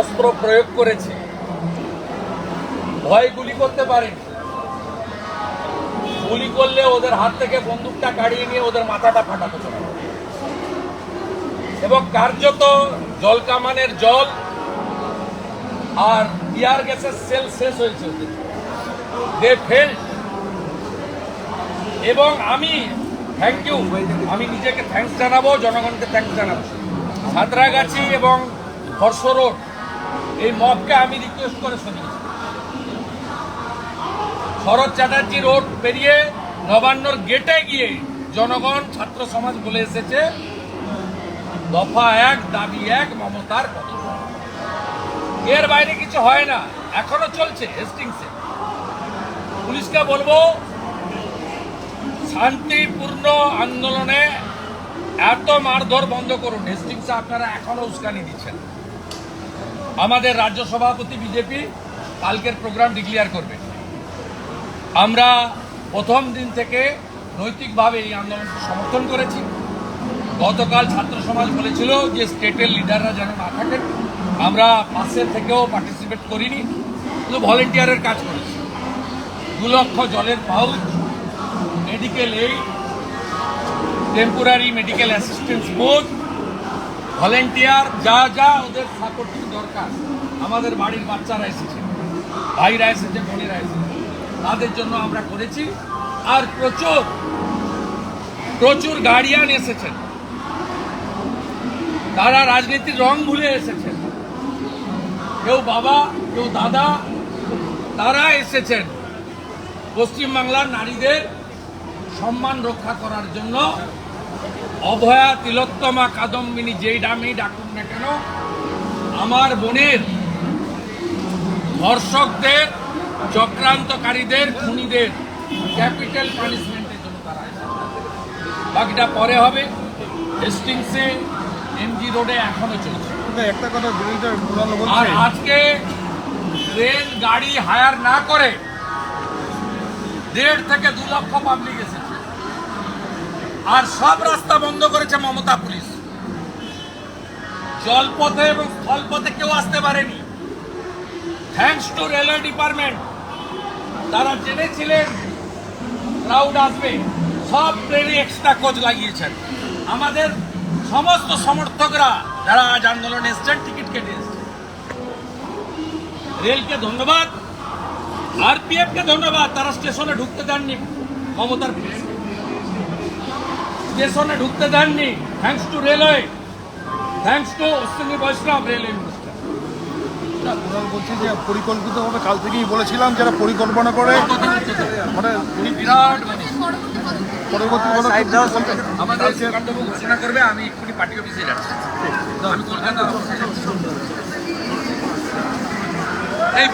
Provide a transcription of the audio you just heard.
অস্ত্র প্রয়োগ করেছে, ভয় গুলি করতে পারেনি। গুলি করলে ওদের হাত থেকে বন্দুকটা কাড়িয়ে নিয়ে ওদের মাথাটা ফাটাতে পারে এবং কার্যত জল কামানের জল আর টিয়ার গ্যাসের সেল শেষ হয়েছে ওদের। দে ফেল্ড। এবং আমি থ্যাংক ইউ, আমি নিজেকে থ্যাঙ্কস জানাবো, জনগণকে থ্যাঙ্কস জানাবো। সাঁতরাগাছি এবং হর্ষ রোড এই মবকে আমি রিকোয়েস্ট করে শুনিয়েছি। শরৎ চ্যাটার্জি রোড পেরিয়ে নবান্নর গেটে গিয়ে জনগণ ছাত্র সমাজ বলে এসেছে দফা 1 দাবি 1 মমতার পতন। এর বাইরে কিছু হয় না, এখনো চলছে হেস্টিংসে। পুলিশকে বলবো শান্তিপূর্ণ আন্দোলনে এত মারধর বন্ধ করুন। হেস্টিংসে আপনারা এখনো উস্কানি দিচ্ছেন। আমাদের রাজ্য সভাপতি বিজেপি কালকের প্রোগ্রাম ডিক্লেয়ার করবে। আমরা প্রথম দিন থেকে নৈতিকভাবে এই আন্দোলনকে সমর্থন করেছি। গতকাল ছাত্র সমাজ বলেছিল যে স্টেটের লিডাররা যেন না থাকেন, আমরা পাশে থেকেও পার্টিসিপেট করিনি, শুধু ভলেন্টিয়ারের কাজ করেছি। 2 লক্ষ জলের pouch, medical aid, temporary medical assistance booth, volunteer, যা যা ওদের সাপোর্টিং দরকার। আমাদের বাড়ির বাচ্চারা এসেছে, ভাইরা এসেছে, বোনেরা এসেছে, তাদের জন্য আমরা করেছি। আর প্রচুর গার্ডিয়ান এসেছেন, তারা রাজনীতির রং ভুলে এসেছেন। কেউ বাবা, কেউ দাদা, তারা এসেছেন পশ্চিমবাংলার নারীদের সম্মান রক্ষা করার জন্য। অভয়া, তিলোত্তমা, কাদম্বিনী যেই নামেই ডাকুন না কেন, আমার বোনের ধর্ষকদের, চক্রান্তকারীদের, খুনিদের ক্যাপিটাল পানিশমেন্টের জন্য তারা এসেছে। বাকিটা পরে হবে। হেস্টিংসে, এমজি রোডে এখনো চলছে। একটা কথা আর আজকে ট্রেন গাড়ি হায়ার না করে 1.5 থেকে 2 লক্ষ পাবলিক এসেছে। আর সব রাস্তা বন্ধ করেছে মমতা পুলিশ। জলপথে এবং স্থলপথে কেউ আসতে পারেনি। থ্যাঙ্কস টু রেলওয়ে ডিপার্টমেন্ট, তারা জেনেছিলেন ক্রাউড আসবে, সব ট্রেনে এক্সট্রা কোচ লাগিয়েছেন। আমাদের সমস্ত সমর্থকরা যারা আজ আন্দোলনে এসছেন টিকিট কেটে এসছেন। রেলকে ধন্যবাদ, আরপিএফ কে ধন্যবাদ, তারা স্টেশনে ঢুকতে দেননি। মমতার পুলিশ স্টেশনে ঢুকতে দেননি। Thanks to railway, thanks to Ashwini বৈষ্ণব, রেলওয়ে মিনিস্টার। বলছি যে পরিকল্পিতভাবে কাল থেকেই বলেছিলাম যারা পরিকল্পনা করে মানে বিরাট পরবর্তী আমাদের কাণ্ডব ঘোষণা করবে। আমি এক্ষুনি পার্টি অফিসে যাচ্ছি, আমি কলকাতা। এই